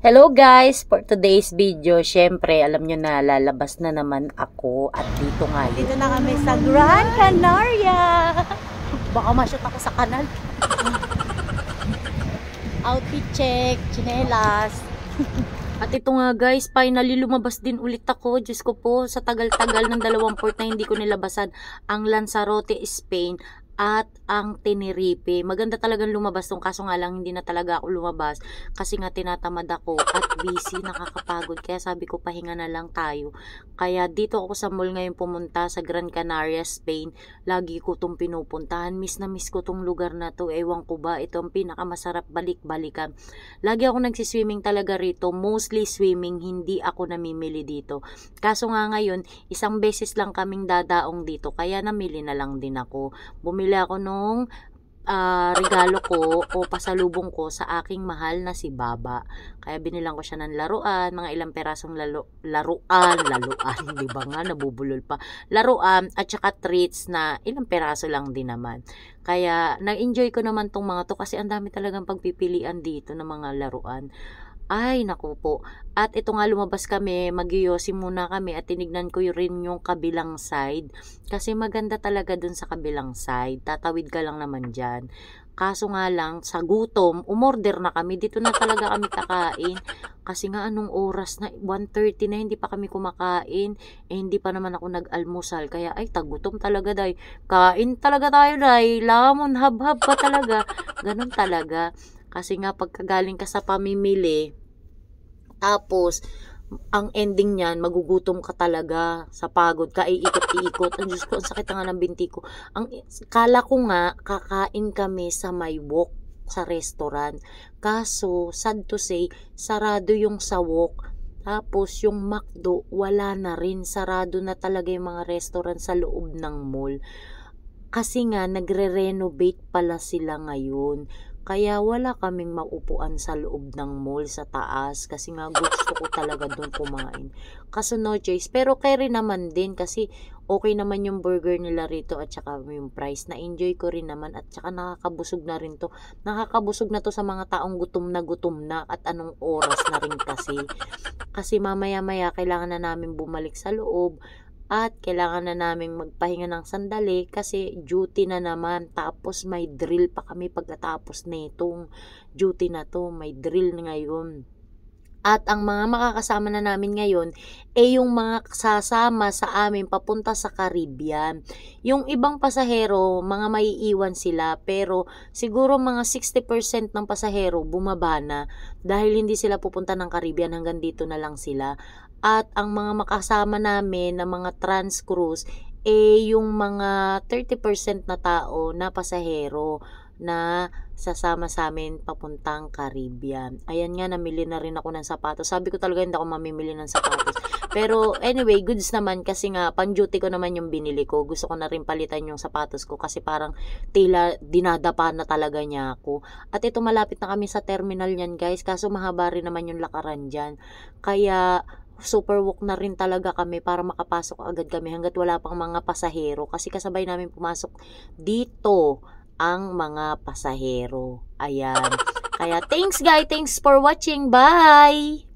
Hello guys! For today's video, syempre, alam nyo na, lalabas na naman ako at dito nga. Dito na kami sa Gran Canaria. Baka ma-shoot ako sa kanal. Outfit check, chinelas. At ito nga guys, finally lumabas din ulit ako. Diyos ko po, sa tagal-tagal ng 2 port na hindi ko nilabasan ang Lanzarote, Spain at ang Tenerife. Maganda talagang lumabas tong, kaso nga lang hindi na talaga ako lumabas kasi nga tinatamad ako at busy, nakakapagod. Kaya sabi ko pahinga na lang tayo. Kaya dito ako sa mall ngayon pumunta sa Gran Canaria, Spain. Lagi ko tong pinupuntahan. Miss na miss ko tong lugar na to. Ewan ko ba, ito ang pinakamasarap balik-balikan. Lagi ako nagsiswimming talaga rito. Mostly swimming, hindi ako namimili dito. Kaso nga ngayon, isang beses lang kaming dadaong dito. Kaya namili na lang din ako. Bumili ako nung regalo ko o pasalubong ko sa aking mahal na si Baba. Kaya binilang ko siya ng laruan, mga ilang perasong laruan, di ba nga, nabubulol pa. Laruan at saka treats na ilang peraso lang din naman. Kaya na-enjoy ko naman tong mga to kasi ang dami talagang pagpipilian dito ng mga laruan. Ay, naku po. At ito nga, lumabas kami, magyoyosi muna kami at tinignan ko rin yung kabilang side. Kasi maganda talaga dun sa kabilang side. Tatawid ka lang naman dyan. Kaso nga lang, sa gutom, umorder na kami. Dito na talaga kami kakain. Kasi nga anong oras na, 1:30 na, hindi pa kami kumakain. Hindi pa naman ako nag-almusal. Kaya ay, tagutom talaga day. Kain talaga tayo day. Lamon, hab-hab pa talaga. Ganun talaga. Kasi nga pagkagaling ka sa pamimili, tapos, ang ending niyan, magugutom ka talaga sa pagod ka, iikot-iikot. Ang Diyos ko, ang sakit nga ng binti ko. Kala ko nga, kakain kami sa may wok sa restaurant. Kaso, sad to say, sarado yung sa wok. Tapos, yung McDo, wala na rin. Sarado na talaga yung mga restaurant sa loob ng mall. Kasi nga, nagre-renovate pala sila ngayon. Kaya wala kaming maupuan sa loob ng mall sa taas kasi nga gusto ko talaga doon kumain. Kaso no choice. Pero carry naman din kasi okay naman yung burger nila rito at saka yung price. Na-enjoy ko rin naman at saka nakakabusog na rin to. Nakakabusog na to sa mga taong gutom na at anong oras na rin kasi. Kasi mamaya-maya kailangan na namin bumalik sa loob. At kailangan na naming magpahinga ng sandali kasi duty na naman. Tapos may drill pa kami pagkatapos nitong duty na to. May drill ngayon. At ang mga makakasama na namin ngayon yung mga sasama sa amin papunta sa Caribbean. Yung ibang pasahero, mga maiiwan sila, pero siguro mga 60% ng pasahero bumaba na dahil hindi sila pupunta ng Caribbean, hanggang dito na lang sila. At ang mga makasama namin na mga trans cruise, yung mga 30% na tao na pasahero na sasama sa amin papuntang Caribbean. Ayan nga, namili na rin ako ng sapatos. Sabi ko talaga hindi ako mamimili ng sapatos. Pero anyway, goods naman kasi nga pang duty ko naman yung binili ko. Gusto ko na rin palitan yung sapatos ko kasi parang tila dinadapa na talaga niya ako. At ito, malapit na kami sa terminal niyan guys. Kaso mahaba rin naman yung lakaran dyan. Kaya super walk na rin talaga kami para makapasok agad kami hanggat wala pang mga pasahero. Kasi kasabay namin pumasok dito ang mga pasahero. Ayan. Kaya thanks guys. Thanks for watching. Bye!